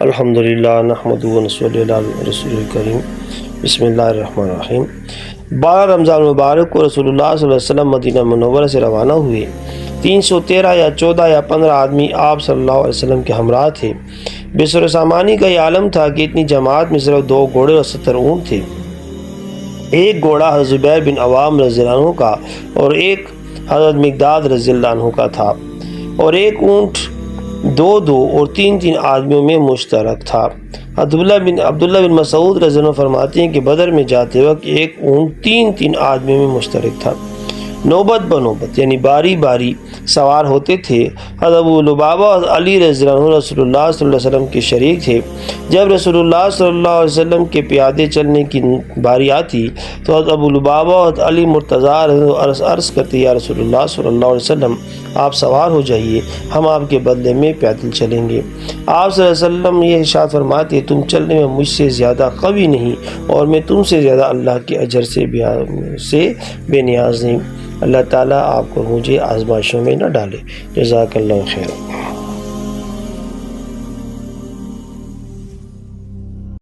الحمدللہ نحمدہ و نصلی علی رسول الکریم بسم اللہ الرحمن الرحیم 12 رمضان مبارک کو رسول اللہ صلی اللہ علیہ وسلم مدینہ منورہ سے روانہ ہوئے۔ 313 یا 14 یا 15 آدمی آپ صلی اللہ علیہ وسلم کے ہمراہ تھے۔ بسر سامانی کا یہ عالم تھا کہ اتنی جماعت میں صرف 2 گھوڑے اور 70 اونٹ تھے۔ ایک گھوڑا حضرت زبیر بن عوام رضی اللہ عنہ کا اور ایک حضرت مقداد رضی اللہ عنہ کا تھا، اور ایک اونٹ 2 اور 3 آدمیوں میں مشترک تھا۔ عبداللہ بن مسعود رضی اللہ عنہ فرماتے ہیں کہ بدر میں جاتے وقت ایک اونٹ 3 آدمیوں میں مشترک تھا، نوبت بنوبت یعنی باری باری سوار ہوتے تھے۔ حضرت ابو لبابہ اور علی رضی اللہ عنہ رسول اللہ صلی اللہ علیہ وسلم کے شریک تھے۔ جب رسول اللہ صلی اللہ علیہ وسلم کے پیادے چلنے کی باری آتی تو حضرت ابو لبابہ اور علی مرتضیٰ عرض کرتے یا رسول اللہ صلی اللہ علیہ وسلم آپ سوار ہو جائیے، ہم آپ کے بدلے میں پیدل چلیں گے۔ آپ صلی اللہ علیہ وسلم یہ ارشاد فرماتے تم چلنے میں مجھ سے زیادہ قوی نہیں اور میں تم سے زیادہ اللہ کے اجر سے بے نیاز نہیں۔ اللہ تعالیٰ آپ کو مجھے آزمائشوں میں نہ ڈالے۔ جزاک اللہ خیر۔